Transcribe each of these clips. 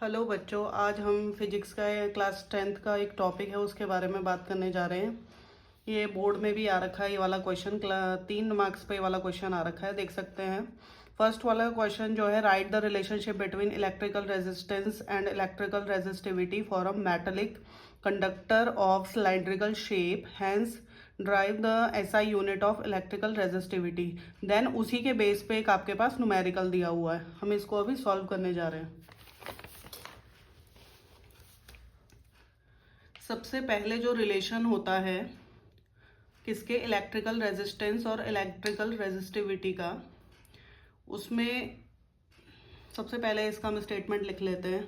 Hello बच्चों, आज हम फिजिक्स का क्लास 10th का एक टॉपिक है उसके बारे में बात करने जा रहे हैं। ये बोर्ड में भी आ रखा है, ये वाला क्वेश्चन 3 मार्क्स पे वाला क्वेश्चन आ रखा है, देख सकते हैं। फर्स्ट वाला क्वेश्चन जो है, write the relationship between electrical resistance and electrical resistivity for a metallic conductor of cylindrical shape, hence derive the SI unit of electrical resistivity. Then उसी के बेस पे एक आपके पास न्यूमेरिकल दिया हुआ है, हम इसको अभी सॉल्व करने जा रहे हैं। सबसे पहले जो रिलेशन होता है किसके, इलेक्ट्रिकल रेजिस्टेंस और इलेक्ट्रिकल रेजिस्टिविटी का, उसमें सबसे पहले इसका हम स्टेटमेंट लिख लेते हैं।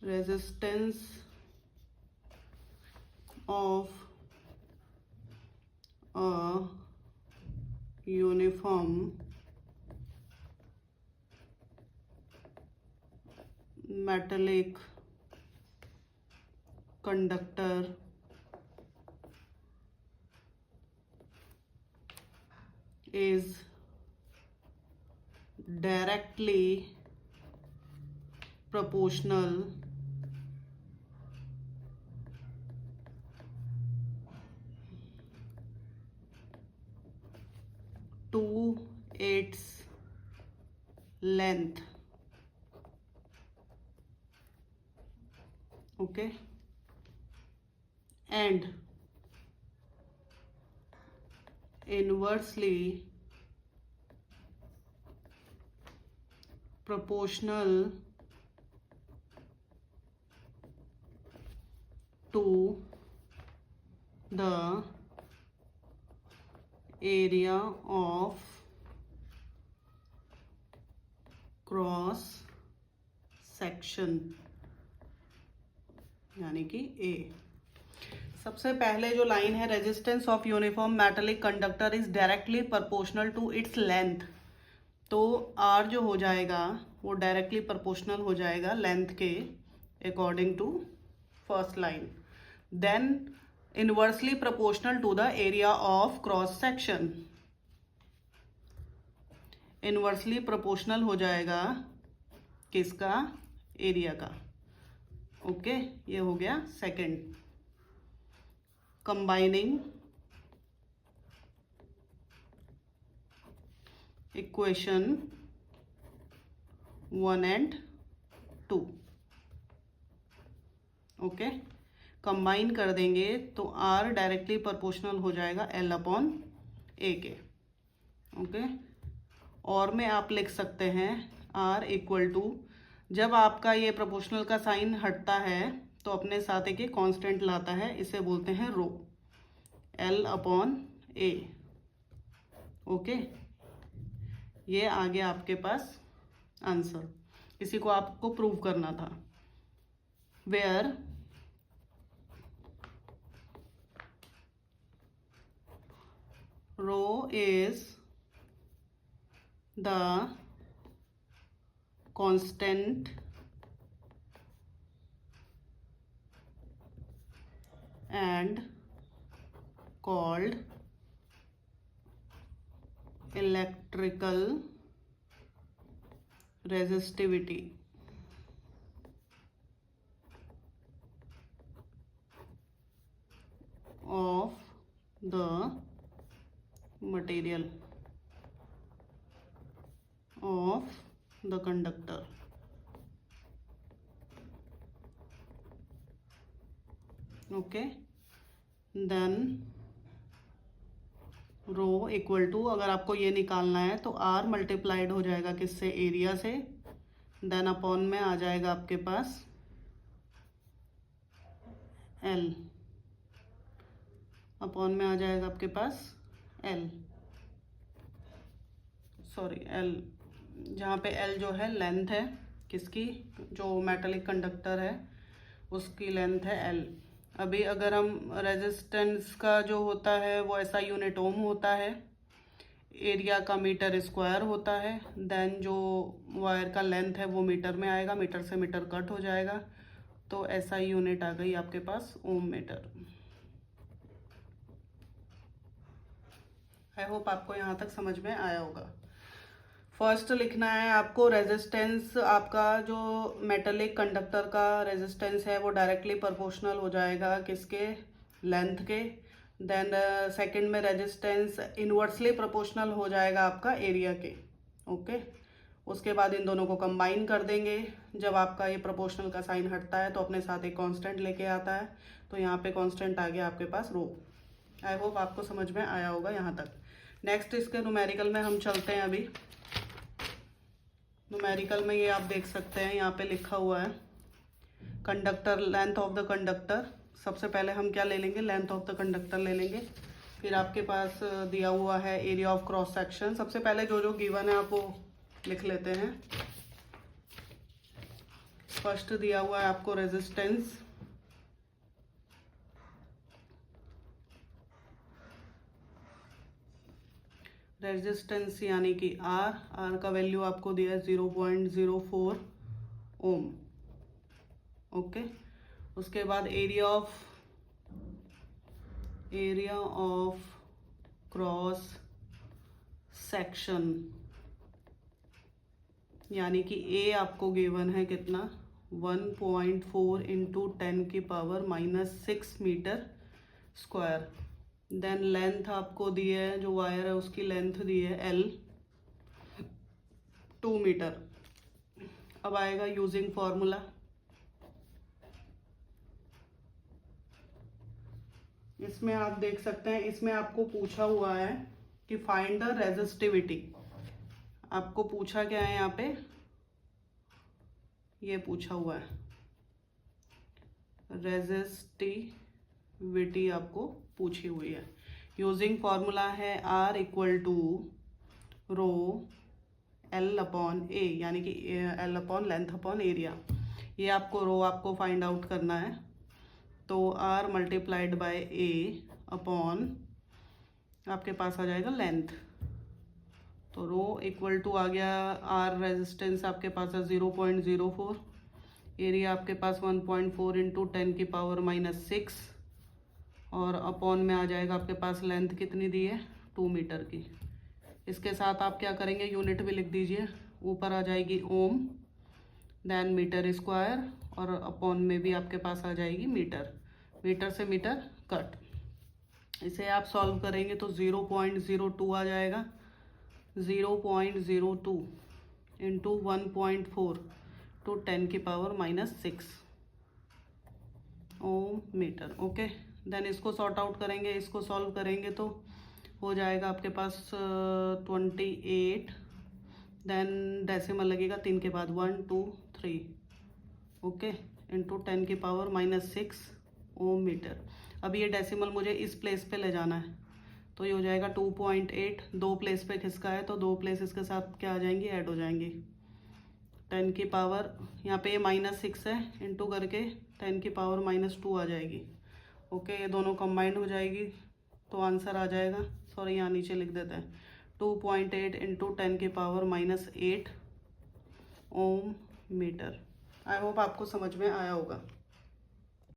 Resistance of a uniform metallic conductor is directly proportional to its length. Okay, and inversely proportional to the area of cross section, यानी कि ए। सबसे पहले जो लाइन है, resistance of uniform metallic conductor is directly proportional to its length, तो R जो हो जाएगा वो डायरेक्टली प्रोपोर्शनल हो जाएगा लेंथ के according to first line. Then inversely proportional to the area of cross section, inversely proportional हो जाएगा किसका, एरिया का। ओके, ये हो गया second. Combining equation 1 and 2। Okay, combine कर देंगे तो आर डायरेक्टली प्रोपोर्शनल हो जाएगा एल अपॉन ए के। ओके, और में आप लिख सकते हैं आर इक्वल टू, जब आपका ये प्रोपोर्शनल का साइन हटता है तो अपने साथ एक कांस्टेंट लाता है, इसे बोलते हैं रो, एल अपॉन ए। ओके, ये आ गया आपके पास आंसर। इसी को आपको प्रूव करना था। Where rho is the constant and called electrical resistivity of the material of the conductor। Okay, then rho equal to, अगर आपको ये निकालना है तो आर मल्टीप्लाइड हो जाएगा किससे, एरिया से। देन अपॉन में आ जाएगा आपके पास एल, अपॉन में आ जाएगा आपके पास एल, सॉरी एल, जहाँ पे एल जो है लेंथ है किसकी, जो मेटेलिक कंडक्टर है उसकी लेंथ है एल। अभी अगर हम रेजिस्टेंस का जो होता है वो ऐसा यूनिट ओम होता है, एरिया का मीटर स्क्वायर होता है, देन जो वायर का लेंथ है वो मीटर में आएगा, मीटर से मीटर कट हो जाएगा, तो ऐसा यूनिट आ गई आपके पास ओम मीटर। आई होप आपको यहाँ तक समझ में आया होगा। फर्स्ट लिखना है आपको रेजिस्टेंस, आपका जो मेटलिक कंडक्टर का रेजिस्टेंस है वो डायरेक्टली प्रोपोर्शनल हो जाएगा किसके, लेंथ के। देन सेकंड में रेजिस्टेंस इनवर्सली प्रोपोर्शनल हो जाएगा आपका एरिया के। ओके, उसके बाद इन दोनों को कंबाइन कर देंगे। जब आपका ये प्रोपोर्शनल का साइन हटता है तो अपने साथ एक कांस्टेंट लेके आता है, तो यहाँ पे कांस्टेंट आ गया आपके पास रो। आई होप आपको समझ में आया होगा यहाँ तक। नेक्स्ट इसके न्यूमेरिकल में हम चलते हैं। अभी न्यूमेरिकल में ये आप देख सकते हैं, यहाँ पे लिखा हुआ है conductor, length of the conductor. सबसे पहले हम क्या ले लेंगे, लेंथ ऑफ द कंडक्टर ले लेंगे। फिर आपके पास दिया हुआ है एरिया ऑफ क्रॉस सेक्शन। सबसे पहले जो जो गिवन है आप वो लिख लेते हैं। फर्स्ट दिया हुआ है आपको रेजिस्टेंस, रेजिस्टेंस यानी कि आर का वैल्यू आपको दिया है 0.04 ओम। ओके, उसके बाद एरिया ऑफ क्रॉस सेक्शन यानी कि ए आपको गिवन है कितना, 1.4 into 10⁻⁻6 metre square. Then length आपको दी है, जो वायर है उसकी लेंथ दी है L 2 मीटर। अब आएगा यूजिंग फॉर्मूला। इसमें आप देख सकते हैं, इसमें आपको पूछा हुआ है कि फाइंड द रेजिस्टिविटी। आपको पूछा क्या है यहाँ पे, ये पूछा हुआ है रेजिस्टिविटी आपको पूछी हुई है। यूजिंग फॉर्मूला है R equal to rho L upon a, यानी कि L upon length upon area. ये आपको रो आपको फाइंड आउट करना है, तो R multiplied by A upon आपके पास आ जाएगा लेंथ। तो रो इक्वल टू आ गया, R रेजिस्टेंस आपके पास है 0.04, एरिया आपके पास 1.4 इंटू 10⁻⁻6 और अपॉन में आ जाएगा आपके पास लेंथ कितनी दी है 2 मीटर की। इसके साथ आप क्या करेंगे, यूनिट भी लिख दीजिए। ऊपर आ जाएगी ओम, देन मीटर स्क्वायर और अपॉन में भी आपके पास आ जाएगी मीटर। मीटर से मीटर कट। इसे आप सॉल्व करेंगे तो 0.02 आ जाएगा। 0.02 into 1.4 to 10⁻⁻6 ohm metre. Okay, then इसको सॉर्ट आउट करेंगे, इसको सॉल्व करेंगे तो हो जाएगा आपके पास 28। देन डेसिमल लगेगा 3 के बाद 1 2 3, ओके, इंटू 10⁻⁻6 ओम मीटर। अब ये डेसिमल मुझे इस प्लेस पे ले जाना है, तो ये हो जाएगा 2.8। 2 प्लेस पे खिसका है तो 2 प्लेस इसके साथ क्या आ जाएंगी, ऐड हो जाएंगी। 10 की पावर यहाँ पे ये -6 है, इंटू करके 10⁻⁻2 आ जाएगी। ओके, ये दोनों कंबाइंड हो जाएगी तो आंसर आ जाएगा, सॉरी यहाँ नीचे लिख देते हैं, 2.8 into 10⁻⁸ ohm metre. I hope आपको समझ में आया होगा।